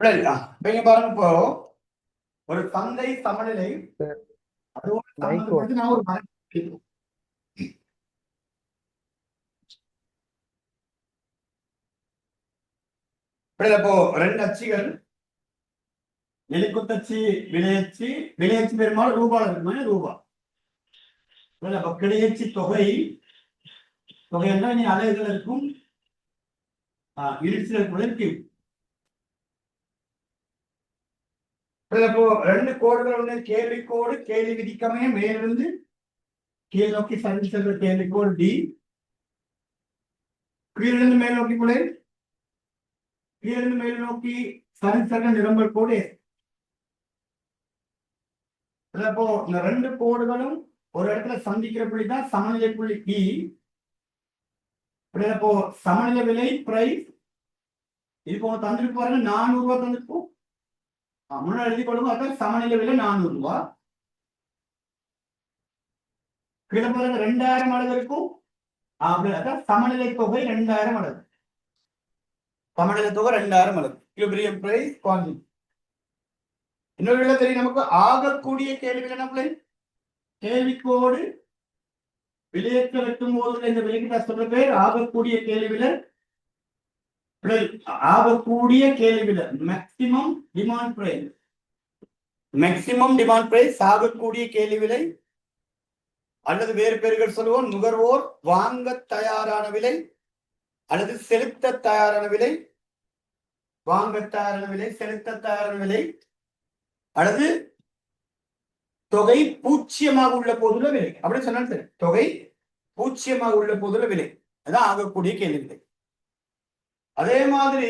பாருங்க இப்போ ஒரு சந்தை சமநிலை அதோடு சம்பந்தப்படுத்தி நான் ஒரு இப்போ ரெண்டு அச்சுகள் எலிக்குத்தச்சு விலையச்சு விலையச்சு பெரும்பாலும் ரூபாய் இருக்குமே ரூபா அப்ப கிடையச்சு தொகை தொகை எல்லாம் நீ அலைகள் இருக்கும் இருக்கு இப்போ ரெண்டு கோடுகள் ஒண்ணு கேள்வி கோடு கேள்வி விதிக்கமே மேலிருந்து கீழ் நோக்கி சந்தி செல்ற கேள்வி கோடு டி கீழிருந்து மேல் நோக்கி கூட கீழிருந்து மேல் நோக்கி சந்தி செல்ற நிரம்பல் கோடு இப்போ இந்த ரெண்டு கோடுகளும் ஒரு இடத்துல சந்திக்கிற புள்ளிதான் சமநிலை புள்ளி டி இப்போ சமநிலை விலை பிரைஸ் இது இப்போ தந்திருக்கு பாருங்க 400 ரூபாய் தந்திருப்போம் முன்னாடி எழுதி கொள்ளுங்க அதான் சமநிலை விலை 400 ரூபாய் கீழே பாருங்க 2000 அளவு இருக்கும் அதான் சமநிலை தொகை 2000 அளவு சமநிலை தொகை 2000 அளவு ஈக்விலிபிரியம் பிரைஸ் குவான்டிட்டி இன்னொரு தெரியும் நமக்கு ஆகக்கூடிய கேள்விகள் என்ன பிள்ளை கேள்விக்கோடு விலையேற்ற வெட்டும் போது இந்த விலைக்கு சொல்ற பேர் ஆகக்கூடிய கேள்வியில ஆகக்கூடிய கேள்வியில maximum demand price maximum demand price ஆகக்கூடிய கேள்வி விலை அல்லது வேறு பேர்கள் சொல்லுவோம் நுகர்வோர் வாங்க தயாரான விலை அல்லது செலுத்த தயாரான விலை வாங்க தயாரான விலை செலுத்த தயாரான விலை அல்லது தொகை பூச்சியமாக உள்ள போதுள்ள விலை அப்படின்னு சொன்னா சரி தொகை பூச்சியமாக உள்ள போதுள்ள விலை அதான் ஆகக்கூடிய கேள்வி விலை அதே மாதிரி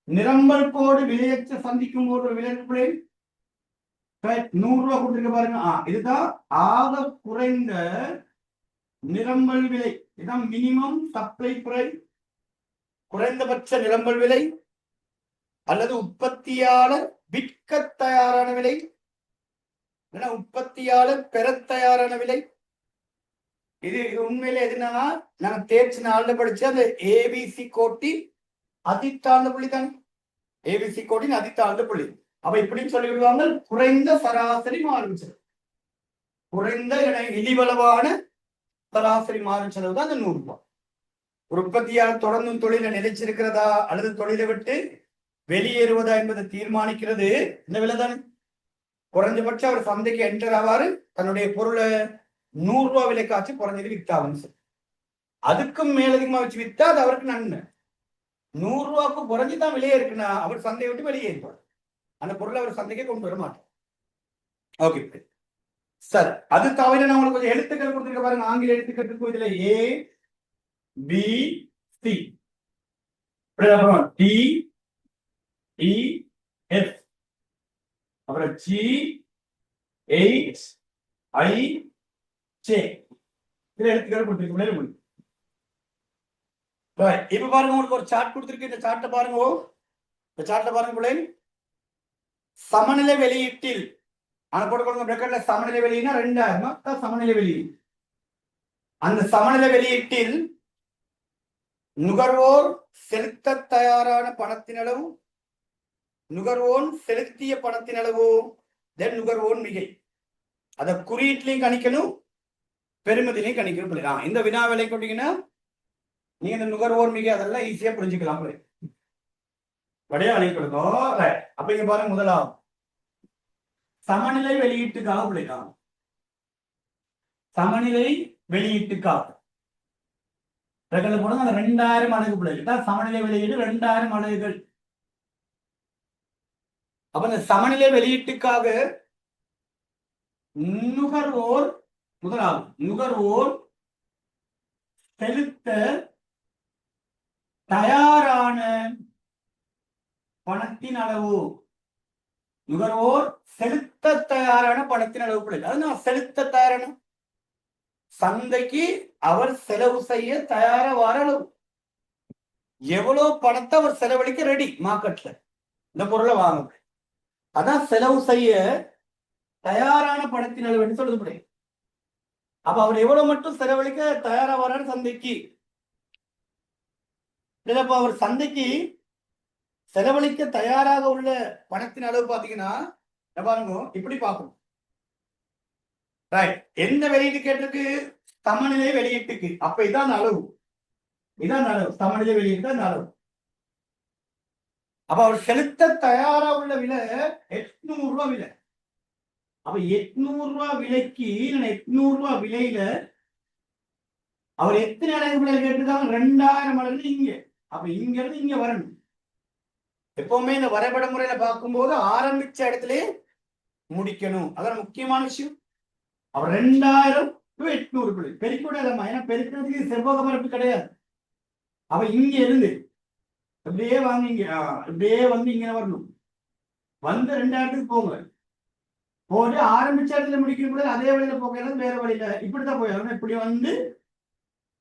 நிரம்பல் கோடு விலையற்ற சந்திக்கும் போது ஒரு விலை 100 ரூபாய் கொடுத்துருக்க பாருங்க இதுதான் ஆக குறைந்த நிரம்பல் விலை இதுதான் மினிமம் சப்ளை பிரைஸ் குறைந்தபட்ச நிரம்பல் விலை அல்லது உற்பத்தியாளர் விற்க தயாரான விலை உற்பத்தியாளர் பெற தயாரான விலை இது உண்மையில எதுனா நாங்க தேர்ச்சி நாள்ல படிச்சு அந்த ஏபிசி கோட்டின் அதித்தாழ்ந்த புள்ளி தானே ஏபிசி கோட்டின் அதித்தாழ்ந்த புள்ளி அப்ப இப்படின்னு சொல்லி விடுவாங்க குறைந்த சராசரி மாறும் குறைந்த இழிவளவான சராசரி மாறும் செலவு தான் அந்த 100 ரூபாய் உற்பத்தியாளர் தொடர்ந்தும் தொழிலை நிலைச்சிருக்கிறதா அல்லது தொழிலை விட்டு வெளியேறுவதா என்பதை தீர்மானிக்கிறது இந்த விலை தானே குறைஞ்சபட்சம் அவர் சந்தைக்கு என்டர் ஆவாரு தன்னுடைய பொருளை 100 ரூபாய் விலைக்காச்சு குறைஞ்சது வித்தாவும் சரி அதுக்கும் மேலதிகமா வச்சு வித்தா அது அவருக்கு நன்மை 100 ரூபாய்க்கு குறைஞ்சுதான் விலையே இருக்குன்னா அவர் சந்தையை விட்டு வெளியேறுவார் அந்த பொருளை அவர் சந்தைக்கே கொண்டு வர மாட்டார் ஓகே சார் அது தவிர நான் உங்களுக்கு கொஞ்சம் எழுத்துக்கள் கொடுத்துருக்க பாருங்க ஆங்கில எழுத்துக்கள் இருக்கும் இதுல ஏ பி சி அப்புறம் டி இ எஃப் அப்புறம் ஜி எச் ஐ ஜே இதுல எழுத்துக்கள் கொடுத்துருக்க இப்ப பாருங்க உங்களுக்கு ஒரு சார்ட் கொடுத்துருக்கு இந்த சார்ட்டை பாருங்க இந்த சார்ட்டை பாருங்க பிள்ளை சமநிலை வெளியீட்டில் சமநிலை வெளியினா 2000 சமநிலை வெளியீடு அந்த சமநிலை வெளியீட்டில் நுகர்வோர் செலுத்த தயாரான பணத்தின் அளவு நுகர்வோன் செலுத்திய பணத்தின் அளவு தென் நுகர்வோன் மிகை அத குறியீட்டிலையும் கணிக்கணும் பெருமதிலையும் கணிக்கணும் இந்த வினா விலை கொண்டீங்கன்னா நீங்க இந்த நுகர்வோர் மிகை அதெல்லாம் ஈஸியா புரிஞ்சுக்கலாம் வடையா அழைக்கணும் அப்ப இங்க பாருங்க முதலாம் சமநிலை வெளியீட்டுக்காக பிள்ளைக்கலாம் சமநிலை வெளியீட்டுக்காக போன அந்த 2000 அலகு பிள்ளைகள் சமநிலை வெளியீடு 2000 அலகுகள் அப்ப இந்த சமநிலை வெளியீட்டுக்காக நுகர்வோர் முதலாவது நுகர்வோர் செலுத்த தயாரான பணத்தின் அளவு நுகர்வோர் செலுத்த தயாரான பணத்தின் அளவு பிள்ளை அது நான் செலுத்த தயாரான சந்தைக்கு அவர் செலவு செய்ய தயாரான அளவு எவ்வளவு பணத்தை அவர் செலவழிக்க ரெடி மார்க்கெட்ல இந்த பொருளை வாங்க அதான் செலவு செய்ய தயாரான பணத்தின் அளவு என்று சொல்லுது முடியும் அப்ப அவர் எவ்வளவு மட்டும் செலவழிக்க தயாராவாரான்னு சந்தைக்கு இல்லப்ப அவர் சந்தைக்கு செலவழிக்க தயாராக உள்ள பணத்தின் அளவு பாத்தீங்கன்னா பாருங்க இப்படி பார்க்கணும். எந்த வெளியீட்டு கேட்டிருக்கு? சமநிலை வெளியீட்டுக்கு. அப்ப இதான் அளவு, இதான் அளவு. சமநிலை வெளியீட்டு தான் அளவு. அப்ப அவர் செலுத்த தயாரா உள்ள விலை 800 ரூபாய் விலை. அப்ப 800 ரூபாய் விலைக்கு 800 ரூபாய் விலையில அவர் எத்தனை அடகு விலை கேட்டிருக்காங்க? 2000 மடங்கு இங்க. அப்ப இங்க இருந்து இங்க வரணும். எப்பவுமே இந்த வரைபட முறையில பார்க்கும்போது ஆரம்பிச்ச இடத்துல முடிக்கணும். அதான் முக்கியமான விஷயம். அவர் 2000 to 800 பெருக்கூடாதம்மா. ஏன்னா பெருக்கிறதுக்கு செவ்வக பரப்பு கிடையாது. அவ இங்க இருந்து அப்படியே வாங்க, இங்க அப்படியே வந்து இங்க வரணும். வந்து 2000க்கு போங்க. போட்டு ஆரம்பிச்ச இடத்துல முடிக்கிற கூட அதே வழியில போக வேற வழியில இப்படித்தான் போய் இப்படி வந்து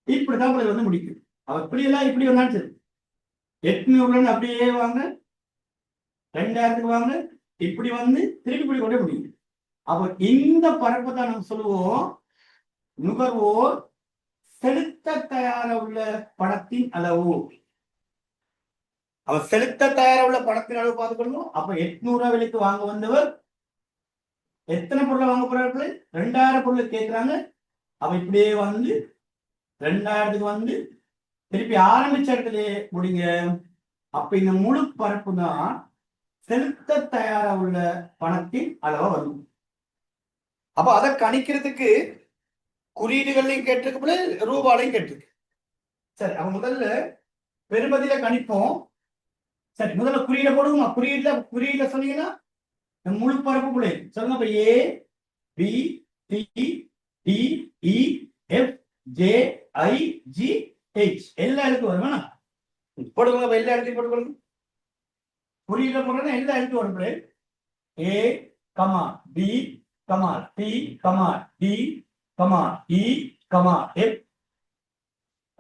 இப்படித்தான் போய் வந்து முடிக்கும். அவர் இப்படி எல்லாம் இப்படி வந்தாலும் சரி 800 அப்படியே வாங்க, 2000க்கு வாங்க, இப்படி வந்து திருப்பி இப்படி கொண்டே முடியும். அப்ப இந்த பரப்பு தான் நம்ம சொல்லுவோம் நுகர்வோர் செலுத்த தயார உள்ள பணத்தின் அளவு. அவர் செலுத்த தயார உள்ள பணத்தின் அளவு பார்த்துக்கணும். அப்ப 800 ரூபாய் விலைக்கு வாங்க வந்தவர் எத்தனை பொருளை வாங்க போறாரு? 2000 பொருள் கேட்கிறாங்க. அவ இப்படியே வந்து 2000க்கு வந்து திருப்பி ஆரம்பிச்ச இடத்துல முடிங்க. அப்ப இந்த முழு பரப்பு தான் செலுத்த தயாரா உள்ள பணத்தின் அளவா வரும். அப்ப அதை கணிக்கிறதுக்கு குறியீடுகளையும் கேட்டிருக்கு, ரூபாலையும் கேட்டிருக்கு. சரி, அவன் முதல்ல பெருமதியில கணிப்போம். சரி, முதல்ல குறியீட போடுவோம். குறியீடுல சொன்னீங்கன்னா முழு பரப்பு பிள்ளை சொல்லுங்க. A B C D E F J I G H எல்லா எழுத்து வரும். போடுங்க, எல்லா இடத்தையும் போட்டுக்கொள்ளுங்க. குறியீட போடுறது எல்லா எழுத்து வரும். A comma B comma D comma D comma E comma F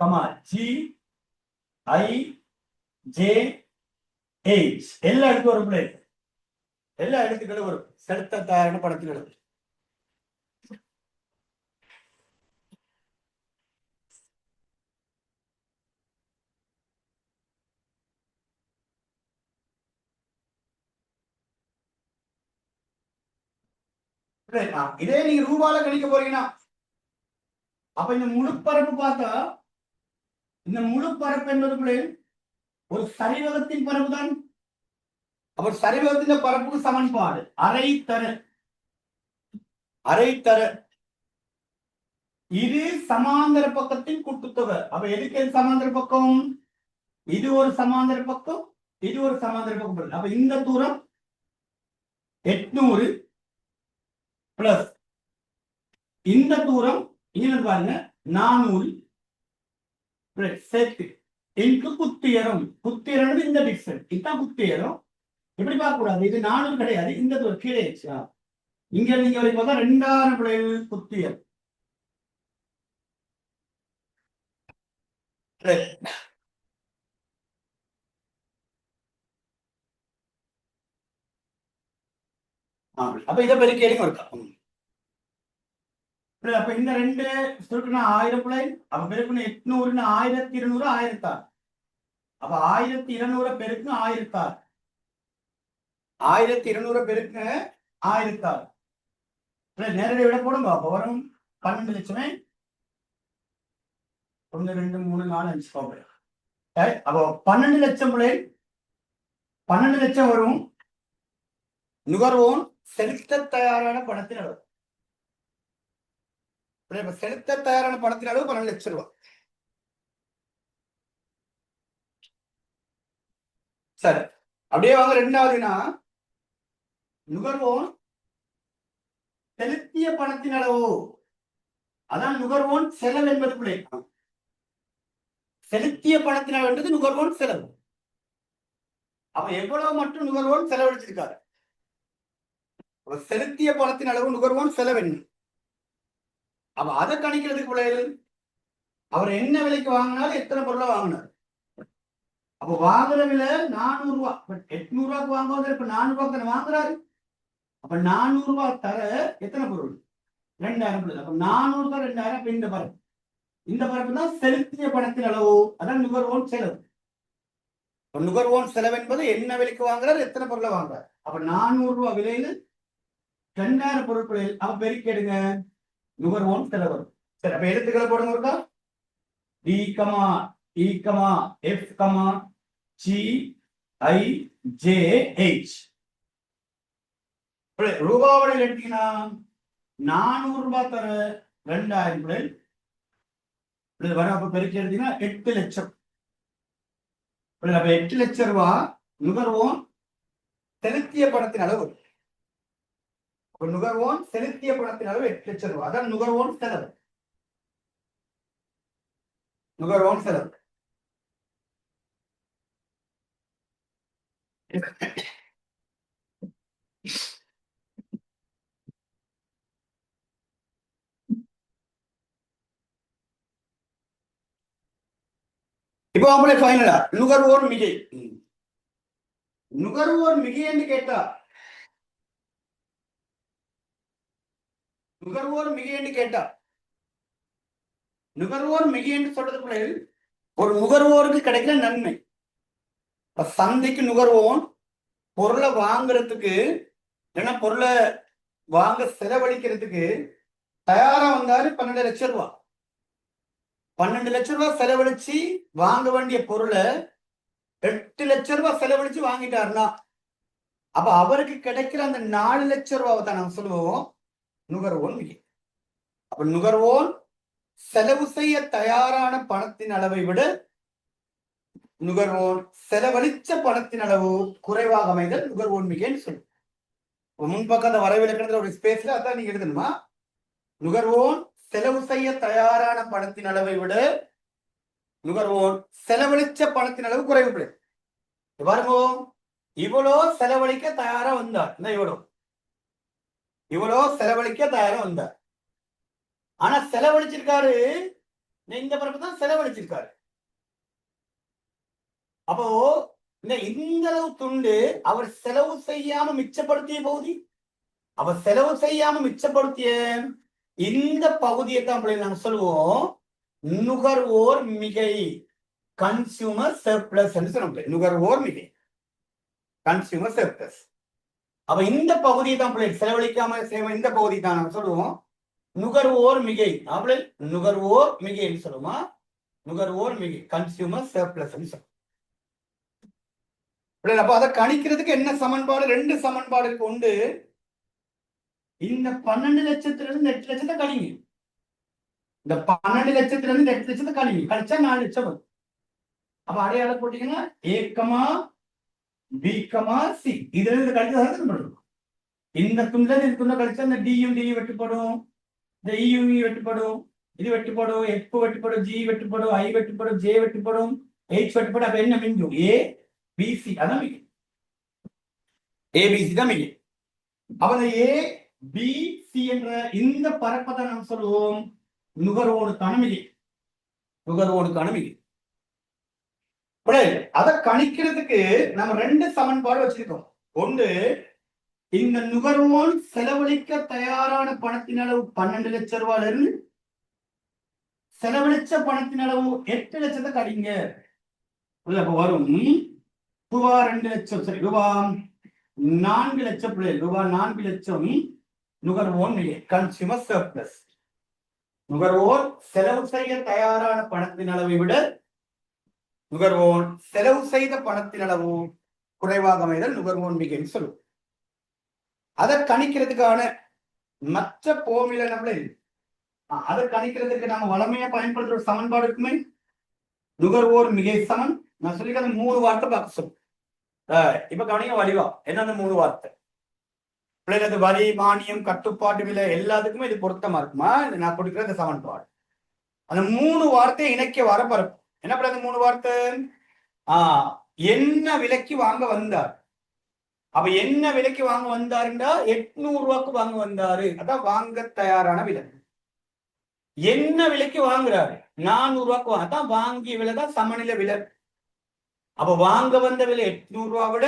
comma G I J H எல்லா எழுத்து வரும். எல்லா எழுத்துக்களும் வரும். செலுத்த தயாரான படத்தில் எழுது. இதே நீங்க ரூபால கணிக்க போறீங்கன்னா அப்ப இந்த முழு பரப்பு பார்த்தா இந்த முழு பரப்பு என்பது ஒரு சரிவகத்தின் பரப்பு தான். அப்ப சரிவகத்தின் பரப்புக்கு சமன்பாடு அரை தர இது சமாந்தர பக்கத்தின் கூட்டுத்தொகை. அப்ப எதுக்கு சமாந்தர பக்கம்? இது ஒரு சமாந்தர பக்கம், இது ஒரு சமாந்தர பக்கம். அப்ப இந்த தூரம் 800 பிளஸ் இந்த தூரம் இங்க பாருங்க 400 சேர்த்து இன்டு குத்தியரம். குத்தியரம் இந்த டிஸ்டன்ஸ் இதுதான் குத்தியரம். எப்படி பார்க்க கூடாது, இது 400 கிடையாது, இந்த தூரம் கீழே இங்க நீங்க வரைக்கும் பார்த்தா 2000 பிள்ளைகள் குத்தியரம். அப்ப இதை பெருக்கி எடுக்க இருக்கும். அப்ப இந்த ரெண்டு சுருக்குனா 1000 பிள்ளை. அப்ப பெருக்குன்னு 800 1200 1006. அப்ப 1200 பெருக்கு 1006. 1200 பெருக்கு 1006. நேரடி விட போடுங்க. அப்ப வரும் 12 லட்சமே. 1 2 3 4 5 போக. அப்போ 12 லட்சம் பிள்ளை 12 லட்சம் வரும். நுகர்வோன் செலுத்த தயாரான பணத்தின் அளவு. செலுத்த தயாரான பணத்தின் அளவு 12 லட்சம் ரூபாய். சரி, அப்படியே வாங்க. ரெண்டாவதுனா நுகர்வோன் செலுத்திய பணத்தின் அளவு. அதான் நுகர்வோன் செலவு என்பது பிள்ளை. செலுத்திய பணத்தின் அளவு என்பது நுகர்வோன் செலவு. அப்ப எவ்வளவு மட்டும் நுகர்வோன் செலவழிச்சிருக்காரு. செலுத்திய பணத்தின் அளவு நுகர்வோன் செலவு என்ன. அப்ப அதை கணிக்கிறதுக்கு பிள்ளைகள் அவர் என்ன விலைக்கு வாங்கினாலும் எத்தனை பொருளை வாங்கினார். அப்ப வாங்குற விலை 400 ரூபாய். 800 ரூபாய்க்கு வாங்குவது இப்ப 400 ரூபாய்க்கு வாங்குறாரு. அப்ப 400 ரூபாய் தர எத்தனை பொருள்? 2000. அப்ப 400 தான் 2000. இந்த பரப்பு, இந்த பரப்பு தான் செலுத்திய பணத்தின் அளவு. அதான் நுகர்வோன் செலவு. நுகர்வோன் செலவு என்பது என்ன விலைக்கு வாங்குறாரு, எத்தனை பொருளை வாங்குறாரு. அப்ப 400 ரூபாய் விலையில 2000 பொருட்களில் அப்ப பெருக்கி எடுங்க, நுகர்வோன் செலவு. சரி, அப்ப எழுத்துக்களை போடுங்க இருக்கா. D comma E comma F comma G I J H. ரூபாவோட எடுத்தீங்கன்னா 400 ரூபாய் தர 2000 பிள்ளை வர. அப்ப பெருக்கி எடுத்தீங்கன்னா 8 லட்சம். அப்ப 8 லட்சம் ரூபாய் நுகர்வோன் செலுத்திய பணத்தின் அளவு. நுகர்வோன் செலுத்திய பணத்தின் அளவு 8 லட்சம் ரூபாய். அதான் நுகர்வோன் செலவு. நுகர்வோன் செலவு. இப்போ அவங்களே ஃபைனலா நுகர்வோர் மிகை. நுகர்வோர் மிகை என்று கேட்டா, நுகர்வோர் மிகை என்று கேட்டா, நுகர்வோர் மிகை என்று சொல்றதுக்குள்ள ஒரு நுகர்வோருக்கு கிடைக்கிற நன்மை. சந்தைக்கு நுகர்வோன் பொருளை வாங்குறதுக்கு இல்லைன்னா பொருளை வாங்க செலவழிக்கிறதுக்கு தயாரா வந்தாரு 12 லட்சம் ரூபாய். 12 லட்சம் ரூபாய் செலவழிச்சு வாங்க வேண்டிய பொருளை 8 லட்சம் ரூபாய் செலவழிச்சு வாங்கிட்டாருன்னா அப்ப அவருக்கு கிடைக்கிற அந்த 4 லட்சம் ரூபாவை தான் நம்ம சொல்லுவோம் நுகர்வோன் மிகை. அப்ப நுகர்வோன் செலவு செய்ய தயாரான பணத்தின் அளவை விட நுகர்வோன் செலவழிச்ச பணத்தின் அளவு குறைவாக அமைதல் நுகர்வோன் மிகைன்னு சொல்லுவோம். முன்பக்கம் அந்த வரவிலக்கணத்துல ஒரு ஸ்பேஸ்ல அதான் நீங்க எழுதணுமா. நுகர்வோன் செலவு செய்ய தயாரான பணத்தின் அளவை விட நுகர்வோன் செலவழிச்ச பணத்தின் அளவு குறைவு. பாருங்க, இவ்வளோ செலவழிக்க தயாரா வந்தார். இவ்வளோ செலவழிக்க தயாரா வந்தார். ஆனா செலவழிச்சிருக்காரு இந்த பரப்பு தான் செலவழிச்சிருக்காரு. அப்போ இந்த அளவு துண்டு அவர் செலவு செய்யாம மிச்சப்படுத்திய பகுதி. அவர் செலவு செய்யாம மிச்சப்படுத்திய இந்த பகுதியை தான் நாங்க சொல்லுவோம் நுகர்வோர் மிகை, கன்சியூமர் சர்ப்ளஸ் என்று சொல்லுவோம். நுகர்வோர் மிகை, கன்சியூமர் சர்ப்ளஸ். அப்ப இந்த பகுதியை தான் செலவழிக்காம இந்த பகுதி தான் நாங்க சொல்லுவோம் நுகர்வோர் மிகை. அப்படி நுகர்வோர் மிகைன்னு சொல்லுவோமா, நுகர்வோர் மிகை, கன்சியூமர் சர்ப்ளஸ் சொல்லுவோம். அப்ப அதை கணிக்கிறதுக்கு என்ன சமன்பாடு, 2 சமன்பாடு உண்டு. இந்த 12 லட்சத்துல இருந்து 8 லட்சத்தை கழிங்க. இந்த 12 லட்சத்துல இருந்து 8 லட்சத்தை கழிங்க. கழிச்சா 4 லட்சம் வரும். அப்ப அடையாளம் போட்டீங்கன்னா ஏக்கமா பிகமா சி இதுல இருந்து கழிச்சா இந்த துண்டுல இந்த துண்டை கழிச்சா இந்த டியும் டி வெட்டுப்படும், இந்த இயும் வெட்டுப்படும், இது வெட்டுப்படும், எஃப் வெட்டுப்படும், ஜி வெட்டுப்படும், ஐ வெட்டுப்படும், ஜே வெட்டுப்படும், ஹெச் வெட்டுப்படும். அப்ப என்ன மிஞ்சும்? ஏ பிசி. அதான் மிகை. ஏபிசி தான் மிகை. அப்ப இந்த ஏ பி சி என்ற இந்த பரப்பை தான் நாம் சொல்லுவோம் நுகர்வோனுக்கான மிகை. நுகர்வோனுக்கான மிகை. அதை கணிக்கிறதுக்கு நம்ம 2 சமன்பாடு வச்சிருக்கோம். ஒன்று, இந்த நுகர்வோன் செலவழிக்க தயாரான பணத்தின் அளவு 12 லட்சம் ரூபாயில இருந்து செலவழிச்ச பணத்தின் அளவு 8 லட்சத்தை கழிங்க. வரும் ரூபாய் 2 லட்சம். சரி, ரூபாய் 4 லட்சம் பிள்ளைகள், ரூபாய் 4 லட்சம் நுகர்வோன் மிகை, கன்சியூமர் சர்ப்ளஸ். நுகர்வோர் செலவு செய்ய தயாரான பணத்தின் அளவை விட நுகர்வோன் செலவு செய்த பணத்தின் அளவு குறைவாக அமைதல் நுகர்வோன் மிகைன்னு சொல்லுவோம். அதை கணிக்கிறதுக்கான மற்ற போமில நம்மள அதை கணிக்கிறதுக்கு நம்ம வளமையா பயன்படுத்துற சமன்பாடு இருக்குமே நுகர்வோர் மிகை சமன். நான் சொல்லிக்கிற 3 வார்த்தை பார்க்க சொல்லுவேன். இப்ப கவனிங்க வடிவா என்ன அந்த 3 வார்த்தை பிள்ளைங்க, வரி மானியம் கட்டுப்பாட்டு விலை எல்லாத்துக்குமே இது பொருத்தமா இருக்குமா? நான் கொடுக்குற இந்த சமன்பாடு அந்த 3 வார்த்தையை இணைக்க வர பரப்பு என்ன பண்ண அந்த 3 வார்த்தை என்ன விலைக்கு வாங்க வந்தார். அப்ப என்ன விலைக்கு வாங்க வந்தாருன்னா 800 ரூபாய்க்கு வாங்க வந்தாரு. அதான் வாங்க தயாரான விலை. என்ன விலைக்கு வாங்குறாரு? 400 ரூபாய்க்கு வாங்க. அதான் வாங்கிய விலை தான் சமநிலை விலை. அப்ப வாங்க வந்த விலை 800 ரூபாய் விட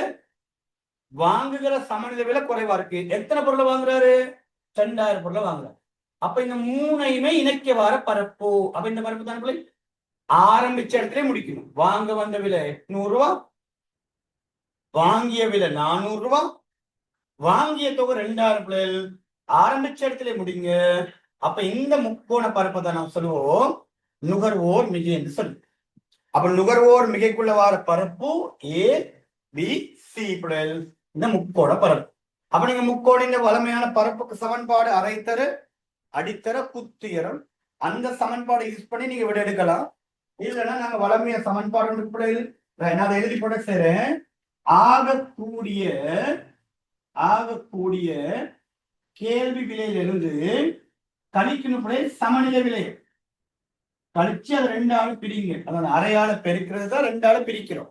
வாங்குகிற சமநிலை விலை குறைவா இருக்கு. எத்தனை பொருளை வாங்குறாரு? 2000 பொருளை வாங்குறாரு. அப்ப இந்த 3ஐயுமே இணைக்க வர பரப்பு. அப்ப இந்த பரப்பு தான் ஆரம்பிச்ச இடத்துல முடிக்கணும். வாங்க வந்த விலை 800 ரூபாய், வாங்கிய விலை 400 ரூபாய், வாங்கிய தொகை 2000 பிள்ளைகள். ஆரம்பிச்ச இடத்துல முடிங்க. அப்ப இந்த முக்கோண பரப்பை தான் நாம் சொல்லுவோம் நுகர்வோர் மிகை என்று சொல்லு. அப்ப நுகர்வோர் மிகைக்குள்ள வார பரப்பு ஏ பி சி பிள்ளைகள், இந்த முக்கோண பரப்பு. அப்ப நீங்க முக்கோணின் வளமையான பரப்புக்கு சமன்பாடு அரைத்தர அடித்தர குத்துயரம் அந்த சமன்பாடை யூஸ் பண்ணி நீங்க விட எடுக்கலாம். இல்லைன்னா நாங்க வளமைய சமன்பாடு பிள்ளைகள் நான் அதை எழுதி போட செய்றேன். ஆகக்கூடிய கேள்வி விலையிலிருந்து கழிக்கணும் சமநிலை விலை கழிச்சு அதை 2 ஆள் பிரிங்க. அதாவது அரையாள பெருக்கிறது தான் 2 ஆள் பிரிக்கிறோம்.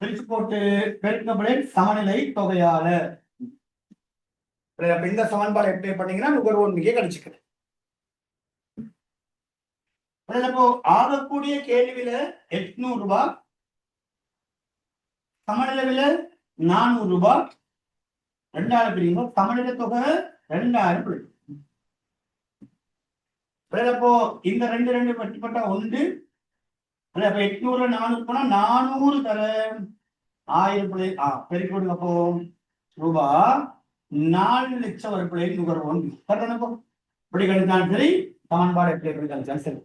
பிரிச்சு போட்டு பெருக்கப்பட சமநிலை தொகையால இந்த சமன்பாடு எப்படி பண்ணீங்கன்னா நுகர்வோர் மிக கழிச்சுக்கிறேன். ஆகக்கூடிய கேள்வியில 800 ரூபாய், சமநிலை விலை 400 ரூபாய், 2000 பிரிவு சமநிலை தொகை 2000 பிரிவு. இப்போ இந்த 2 பட்டிப்பட்ட 1 800 400 போனா 400 தர 1000 பிள்ளை பெருக்கி கொடுங்க. அப்போ ரூபாய் 4 லட்சம் ஒரு பிள்ளை நுகர்வோம். இப்படி கழித்தாலும் சரி, சமன்பாடு எப்படி கழித்தாலும் சரி.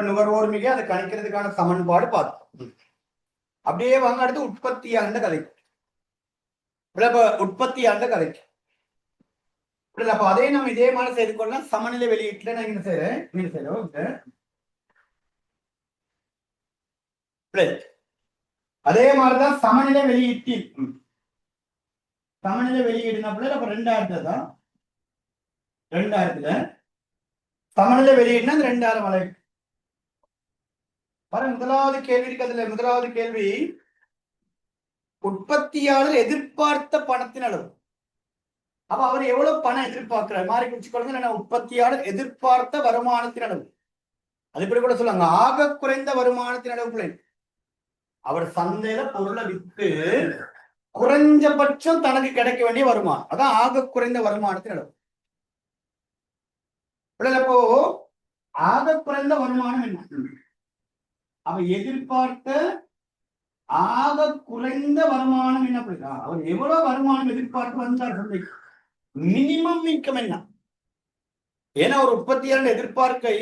நுகர்வோர் மிக அதை கணிக்கிறதுக்கான சமன்பாடு பார்த்தோம். அப்படியே வாங்க அடுத்து உற்பத்தியாண்ட கதைக்கு. உற்பத்தியாண்ட கதைக்கு அப்ப அதே நம்ம இதே மாதிரி செய்து கொள்ளலாம். சமநிலை வெளியீட்டுல நான் என்ன செய்யறேன் அதே மாதிரிதான் சமநிலை வெளியீட்டில் சமநிலை வெளியீடுனா அப்ப 2000 தான் 2000 சமநிலை வெளியீடுனா 2000 வரை. முதலாவது கேள்வி இருக்கிறதுல முதலாவது கேள்வி உற்பத்தியாளர் எதிர்பார்த்த பணத்தின் அளவு. அப்ப அவர் எவ்வளவு பணம் எதிர்பார்க்கிறார் மாறி குறிச்சுக்கொள்ளுங்க. உற்பத்தியாளர் எதிர்பார்த்த வருமானத்தின் அளவு அது இப்படி கூட சொல்லுவாங்க. ஆக குறைந்த வருமானத்தின் அளவு அவர் சந்தையில பொருளை விற்று குறைஞ்சபட்சம் தனக்கு கிடைக்க வேண்டிய வருமானம், அதான் ஆக குறைந்த வருமானத்தின் அளவு. அப்போ ஆக குறைந்த வருமானம் என்ன? அவ எதிர்பார்த்த ஆக குறைந்த வருமானம் என்ன பண்ணுறா? அவர் எவ்வளவு வருமானம் எதிர்பார்த்து வந்தார் சந்தைக்கு? மினிமம் இன்கம் என்ன? ஏன்னா ஒரு உற்பத்தியாளர் எதிர்பார்க்கை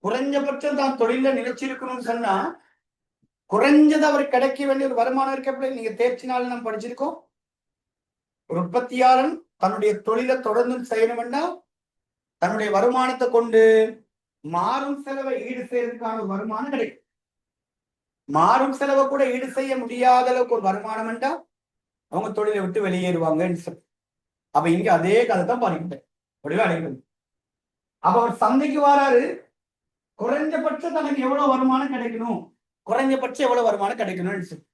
குறைஞ்சபட்சம் தான் தொழில நினைச்சிருக்கணும்னு சொன்னா குறைஞ்சது அவருக்கு கிடைக்க வேண்டிய ஒரு வருமானம் இருக்க. நீங்க தேர்ச்சினால நம்ம படிச்சிருக்கோம். ஒரு உற்பத்தியாளன் தன்னுடைய தொழிலை தொடர்ந்து செய்யணும்னா தன்னுடைய வருமானத்தை கொண்டு மாறும் செலவை ஈடு செய்யறதுக்கான ஒரு வருமானம் கிடைக்கும். மாறும் செலவை கூட ஈடு செய்ய முடியாத அளவுக்கு ஒரு வருமானம் என்றா அவங்க தொழிலை விட்டு வெளியேறுவாங்கன்னு சொல்லி. அப்ப இங்க அதே கதை தான் பாருங்க. முடிவு அடைகிறது. அப்ப அவர் சந்தைக்கு வராரு, குறைஞ்சபட்சம் தனக்கு எவ்வளவு வருமானம் கிடைக்கணும், குறைஞ்சபட்சம் எவ்வளவு வருமானம் கிடைக்கணும்னு சொல்லி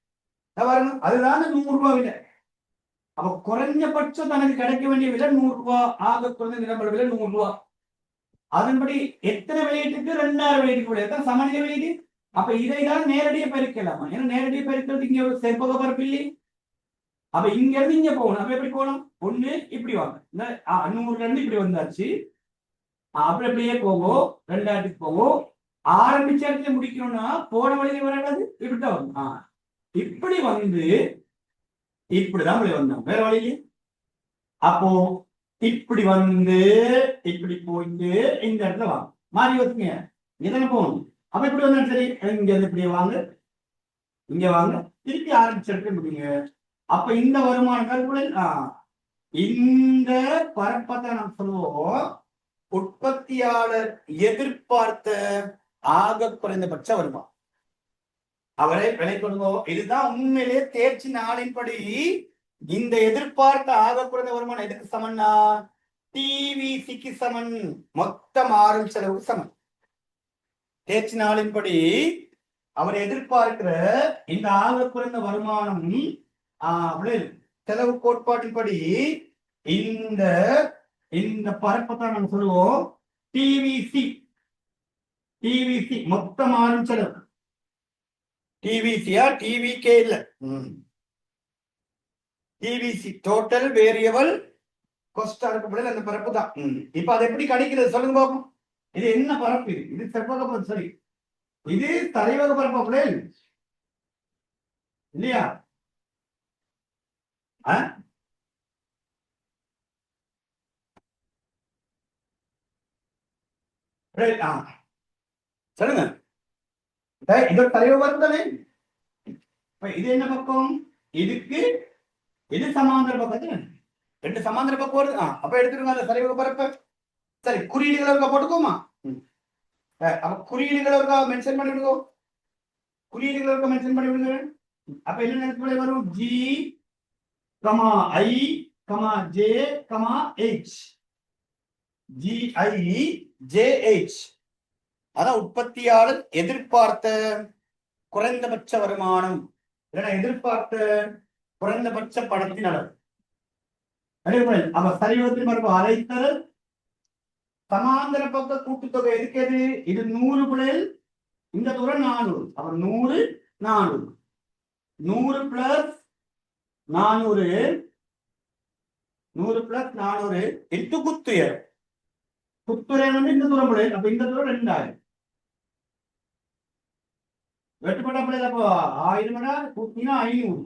பாருங்க. அதுதான் 100 ரூபாய் விலை. அப்ப குறைஞ்சபட்சம் தனக்கு கிடைக்க வேண்டிய விலை 100 ரூபாய். ஆக குறைந்த நிலம்பர விலை 100 ரூபாய். அதன்படி எத்தனை வெளியீட்டுக்கு 2000 வெளியீட்டு சமநிலை வெளியீடு. அப்ப இதைதான் நேரடியாக பெருக்கலாமா? ஏன்னா நேரடியாக பெருக்கிறது இங்க ஒரு செவ்வக பரப்பு இல்லை. அப்ப இங்க இருந்து இங்க போகணும். அப்ப எப்படி போகணும்? ஒண்ணு இப்படி வாங்க, 100 இப்படி வந்தாச்சு. அப்புறம் இப்படியே போகும், 2000 போகும். ஆரம்பிச்ச இடத்துல முடிக்கணும்னா போன வழியில வராது, இப்படிதான் வரும். இப்படி வந்து இப்படிதான் வந்தோம், வேற வழியில. அப்போ இப்படி வந்து இப்படி போயிட்டு இந்த இடத்துல வாங்க, மாறி வச்சுங்க, இதான போகணும். அப்ப இப்படி வந்தா சரி, இங்க இருந்து இப்படியே வாங்க, இங்க வாங்க, திருப்பி ஆரம்பிச்ச இடத்துல முடிங்க. அப்ப இந்த வருமானங்கள் இந்த பரப்பத்தை நாம் சொல்லுவோம் உற்பத்தியாளர் எதிர்பார்த்த ஆக குறைந்தபட்ச வருமானம். அவரை விலை கொடுவோம். இதுதான் உண்மையிலே தேர்ச்சி நாளின்படி இந்த எதிர்பார்த்த ஆக குறைந்த வருமானம் எதுக்கு சமன்னா டிவிசிக்கு சமன், மொத்த மாறும் செலவுக்கு சமன். தேர்ச்சி நாளின்படி அவர் எதிர்பார்க்கிற இந்த ஆக குறைந்த வருமானம் செலவு கோட்பாட்டின்படி இந்த இந்த பரப்பை தான் நம்ம சொல்லுவோம் டிவிசி. டிவிசி மொத்த மாறும் செலவு. டிவிசியா டிவிகே இல்ல, டிவிசி டோட்டல் வேரியபிள் காஸ்டா இருக்கப்படுது அந்த பரப்பு தான். இப்ப அதை எப்படி கணிக்கிறது சொல்லுங்க பாப்போம். இது என்ன பரப்பு? இது செவ்வக பரப்பு, சரி. இது தரைவக பரப்பு இல்லையா? சொல்லுங்க. இது தரைவக பரப்பு தானே. இது என்ன பக்கம்? இதுக்கு இது சமாந்தர பக்கத்துல ரெண்டு சமாந்தர பக்கம் வருது. அப்ப எடுத்துருங்க அந்த சரிவக பரப்பு. சரி, குறியீடுகளை இருக்கா போட்டுக்கோமா. அப்ப குறியீடுகளை இருக்கா மென்ஷன் பண்ணி விடுவோம். குறியீடுகளை இருக்கா மென்ஷன் பண்ணி விடுங்க. அப்ப என்ன நினைச்சு வரும்? G comma I comma J comma H. G I J H. அதான் உற்பத்தியாளர் எதிர்பார்த்த குறைந்தபட்ச வருமானம், எதிர்பார்த்த குறைந்தபட்ச பணத்தின் அளவு. அவ சரிவகத்தின் மரபு அழைத்தல் சமாந்தர பக்க கூட்டுத்தொகை இருக்கிறது. இது 100 பிள்ளைகள், இந்த தூரம் 400. அவர் 100 400 100 பிளஸ் 400 100 பிளஸ் 400 இன்டு குத்துயர். குத்துயர் வந்து இந்த தூரம் பிள்ளைகள். அப்ப இந்த தூரம் 2000 வெட்டுப்பட்ட பிள்ளைகள். அப்போ 1000 கூட்டினா 500.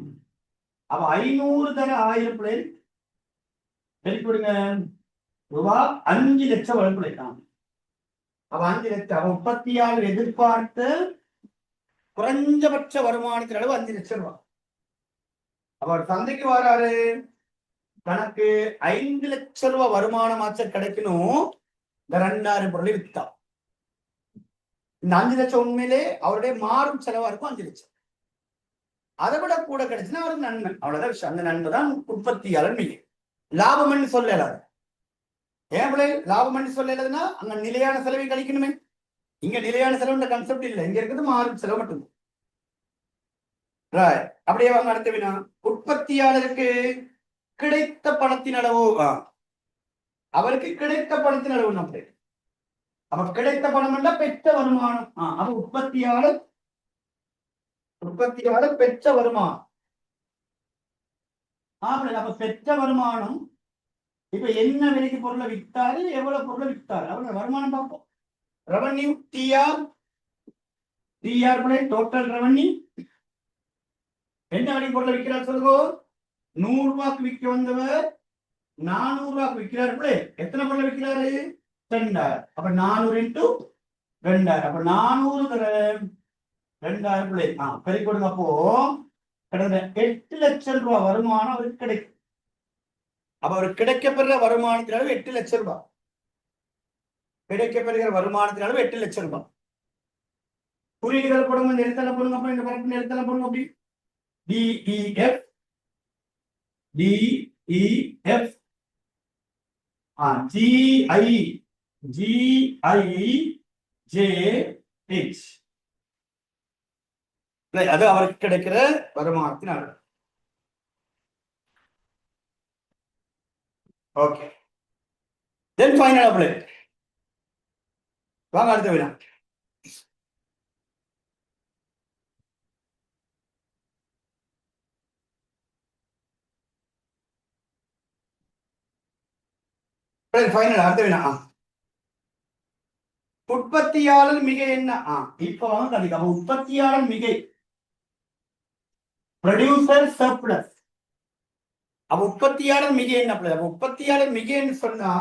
அப்ப 500 தர 1000 பிள்ளைகள் கொடுங்க ரூபாய் 5 லட்சம் வழங்குதான். அப்ப 5 லட்சம். அவ உற்பத்தியாளர் எதிர்பார்த்த குறைஞ்சபட்ச வருமானத்தின் அளவு 5 லட்சம் ரூபாய். அவர் சந்தைக்கு வராரு, தனக்கு 5 லட்சம் ரூபாய் வருமானமாச்ச கிடைக்கணும். இந்த 2000 பொருளை வித்தா இந்த 5 லட்சம் உண்மையிலே அவருடைய மாறும் செலவா இருக்கும் 5 லட்சம். அதை விட கூட கிடைச்சுன்னா அவருக்கு நன்மை. அவ்வளவுதான் விஷயம். அந்த நன்மை தான் உற்பத்தியாளர் மிக லாபம்னு சொல்லலாது. ஏன் பிள்ளை லாபம்னு சொல்லலதுன்னா அங்க நிலையான செலவை கழிக்கணுமே. இங்க நிலையான செலவு கான்செப்ட் இல்லை. இங்க இருக்கிறது மாறும் செலவு மட்டும்தான். அப்படியே வாங்க அடுத்த வினா. உற்பத்தியாளருக்கு கிடைத்த பணத்தின் அளவு, அவருக்கு கிடைத்த பணத்தின் அளவு நம்ம. அப்ப கிடைத்த பணம் என்ற பெற்ற வருமானம். அப்ப உற்பத்தியாளர் பெற்ற வருமானம். அப்ப பெற்ற வருமானம் இப்ப என்ன விலைக்கு பொருளை வித்தாரு, எவ்வளவு பொருளை வித்தாரு, அவ்வளவு வருமானம் பார்ப்போம். Revenue TR total revenue. என்ன விலைக்கு பொருளை விற்கிறார் சொல்லுங்க. 100 ரூபாய்க்கு விற்க வந்தவர் 400 ரூபாய்க்கு விற்கிறாரு. எத்தனை பொருளை விற்கிறாரு? 2000. அப்ப 400 இன்டு 2000. அப்ப 400 தர 2000 பெருக்கி கொடுங்க. அப்போ கிட்டத்தட்ட 8 லட்சம் ரூபாய் வருமானம் அவருக்கு கிடைக்கும். அப்ப அவருக்கு கிடைக்கப்பெற வருமானத்தின் அளவு 8 லட்சம் ரூபாய். கிடைக்கப்பெறுகிற வருமானத்தின் அளவு 8 லட்சம் ரூபாய். குறியீடுகள் போடுங்க, நிறுத்தல போடுங்க. அப்ப இந்த பரப்பு நிறுத்தல போடுங்க. அப்படி டிஇஎஃப் ஜிஐ ஜேஹெச். அது அவருக்கு கிடைக்கிற வருமானத்தின் அளவு. ஓகே, தென் ஃபைனல் அப்ளை. வாங்க அடுத்த வினா. ஃபைனல் அடுத்த வினா. உற்பத்தியாளர் மிகை என்ன? இப்ப வாங்க கண்டிப்பா உற்பத்தியாளர் மிகை ப்ரொடியூசர் சர்ப்ளஸ். அப்ப உற்பத்தியாளர் மிகை என்ன? உற்பத்தியாளர் மிகைன்னு சொன்னா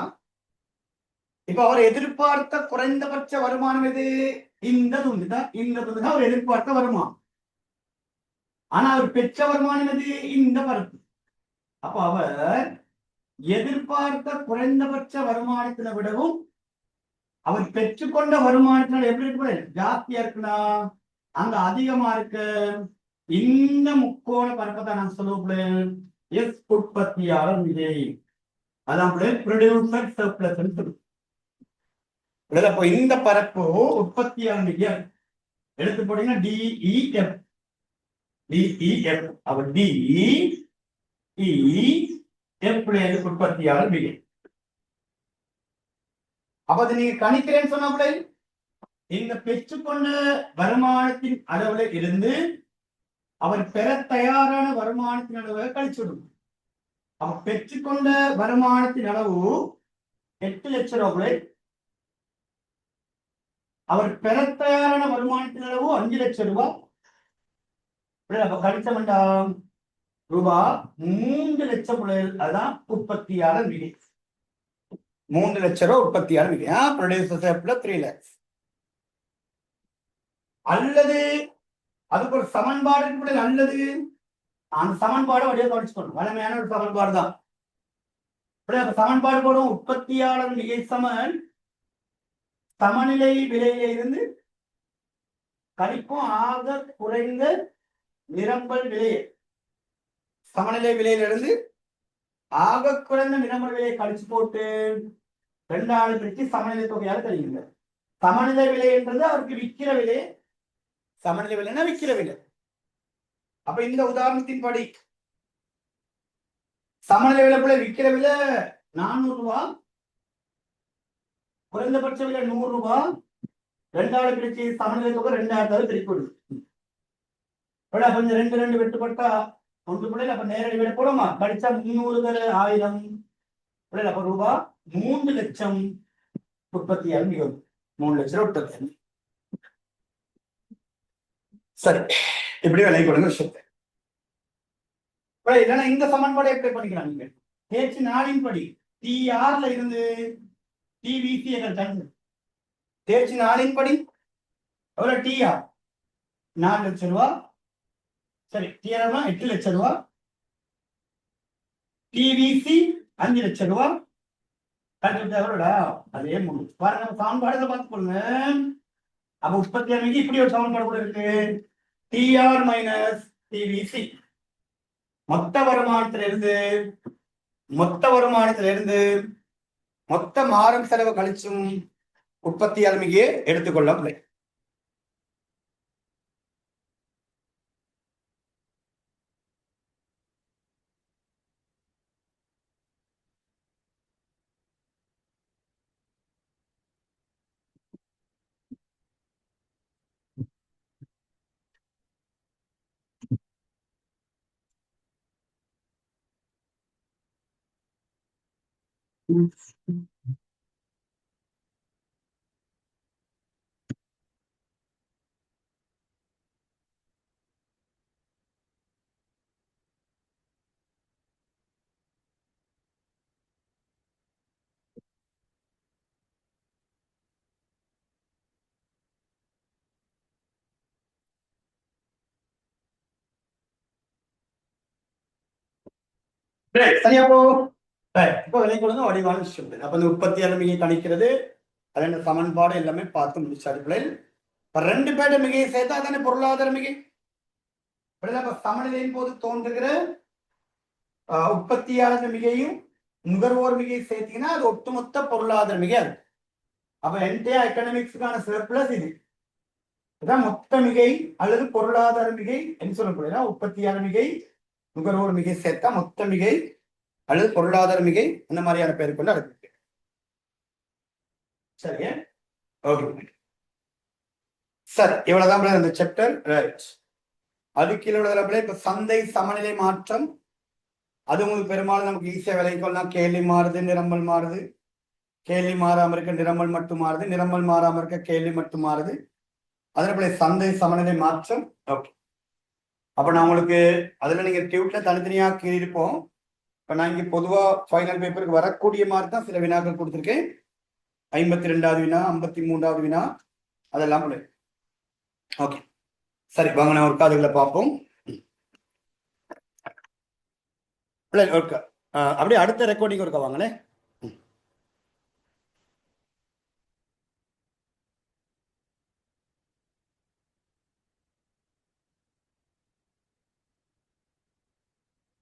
இப்ப அவர் எதிர்பார்த்த குறைந்தபட்ச வருமானம் எது? இந்த துண்டு தான் அவர் எதிர்பார்த்த வருமானம். ஆனா அவர் பெற்ற வருமானம் எது? இந்த பரப்பு. அப்ப அவர் எதிர்பார்த்த குறைந்தபட்ச வருமானத்தினை விடவும் அவர் பெற்றுக்கொண்ட வருமானத்தினால் எப்படி இருக்கு? ஜாஸ்தியா இருக்குன்னா அங்க அதிகமா இருக்கு. இந்த முக்கோண பரப்பை தான் நான் சொல்லுவேன் எஸ் உற்பத்தியாளர் மிகை. அதான் ப்ரொடியூசர் சர்ப்ளஸ் சொல்லுவோம். அப்போ இந்த பரப்பு உற்பத்தியாளர் மிகையால் எடுத்து போட்டீங்கன்னா டிஇஎஃப் அப்ப டிஇஎஃப் உற்பத்தியாளர் மிகை. அப்ப அதை நீங்க கணிக்கிறேன்னு சொன்னாப்ல இந்த பெற்றுக்கொண்ட வருமானத்தின் அளவுல இருந்து அவர் பெற தயாரான வருமானத்தின் அளவை கழிச்சுடும். அவர் பெற்றுக்கொண்ட வருமானத்தின் அளவு 8 லட்சம் ரூபாய், அவர் பெற தயாரான வருமானத்தின் அளவு 5 லட்சம் ரூபாய். அப்ப கழிச்ச வேண்டாம் ரூபாய் 3 லட்சம். அதான் உற்பத்தியாளர் விலை. 3 லட்சம் ரூபாய் உற்பத்தியாளர் விலை. Producer surplus 3 lakhs. அல்லது அதுக்கு ஒரு சமன்பாடு கூட. அல்லது அந்த சமன்பாடு வழியாக கவனிச்சுக்கணும். வலிமையான ஒரு சமன்பாடு தான். சமன்பாடு போடும் உற்பத்தியாளர் மிகை சமன் சமநிலை விலையில இருந்து கழிப்பும் ஆக குறைந்த நிரம்பல் விலையை. சமநிலை விலையிலிருந்து ஆக குறைந்த நிரம்பல் விலையை கழிச்சு போட்டு 2 பிரிச்சு சமநிலை தொகையால் கழிங்க. சமநிலை விலை என்றது அவருக்கு விற்கிற விலை. சமநிலை விலைன்னா விற்கிற விலை. அப்ப இந்த உதாரணத்தின் படி சமநிலை விலை விற்கிற விலை 400 ரூபாய், குறைந்தபட்ச விலை 100 ரூபாய். 2 பிரிச்சு சமநிலை தொகை 2000 திருப்பி விடுது. கொஞ்சம் 2 வெட்டுப்பட்டா 1 பிள்ளைல அப்ப நேரடி விலை போடுமா? கடிச்சா 300 1000 பிள்ளைல அப்ப ரூபாய் 3 லட்சம் உற்பத்தியாளர் மிகவும் 3 லட்சம் உற்பத்தி. சரி, இப்படி விலை கொடுங்க விஷயத்தை. இல்லைன்னா இந்த சமன்பாடு எப்படி பண்ணிக்கலாம்? நீங்க தேர்ச்சி நாளின் படி TR இருந்து TVC தேர்ச்சி நாளின் படி எவ்வளவு? TR 4 லட்சம் ரூபாய். சரி, TR 8 லட்சம் ரூபாய். TVC 5 லட்சம் ரூபாய். அதே பாருங்க சமன்பாடுகளை பார்த்துக்கொள்ளுங்க. அப்ப உற்பத்தியாளர் இப்படி ஒரு சமன்பாடு கூட இருக்கு. TR மைனஸ் TVC மொத்த வருமானத்திலிருந்து மொத்த மாறும் செலவு கழிச்சும் உற்பத்தியாளர் மிகையை எடுத்துக்கொள்ளவில்லை. சரியாப்போ இப்போ விலை கொடுங்க வடிவான விஷயம். அப்ப இந்த உற்பத்தியாளர் மிகை கணிக்கிறது அது சமன்பாடு எல்லாமே பார்த்து முடிச்சாரு பிள்ளைகள். 2 பேருடைய மிகையை சேர்த்தா தானே பொருளாதார மிகை. சமநிலையின் போது தோன்றுகிற உற்பத்தியாளர் மிகையும் நுகர்வோர் மிகையை சேர்த்தீங்கன்னா அது ஒட்டுமொத்த பொருளாதார மிகை. அது அப்ப என்டையர் எக்கனாமிக்ஸுக்கான சர்ப்ளஸ் இது. இதான் மொத்த மிகை அல்லது பொருளாதார மிகை என்று சொல்லக்கூடிய உற்பத்தியாளர் மிகை நுகர்வோர் மிகை சேர்த்தா மொத்த மிகை அல்லது பொருளாதார மிகை அந்த மாதிரியான பேர் கொண்டு அழைப்பு. சரியா? ஓகே சார், இவ்வளவுதான் இந்த சாப்டர். ரைட். அது கீழே இப்ப சந்தை சமநிலை மாற்றம். அது உங்களுக்கு பெரும்பாலும் நமக்கு ஈஸியா விளைவிக்கலாம். கேள்வி மாறுது, நிரம்பல் மாறுது. கேள்வி மாறாம இருக்க நிரம்பல் மட்டும் மாறுது. நிரம்பல் மாறாம இருக்க கேள்வி மட்டும் மாறுது. அதே சந்தை சமநிலை மாற்றம். ஓகே, அப்ப நான் உங்களுக்கு அதுல நீங்க டியூட்ல தனித்தனியா கீழிருப்போம். இப்ப நான் இங்க பொதுவா ஃபைனல் பேப்பருக்கு வரக்கூடிய மாதிரி தான் சில வினாக்கள் கொடுத்துருக்கேன். 52வது வினா, 53வது வினா, அதெல்லாம் ஓகே. சரி, வாங்க நான் ஒரு காதுகளை பார்ப்போம். அப்படியே அடுத்த ரெக்கார்டிங் ஒருக்கா வாங்களேன்.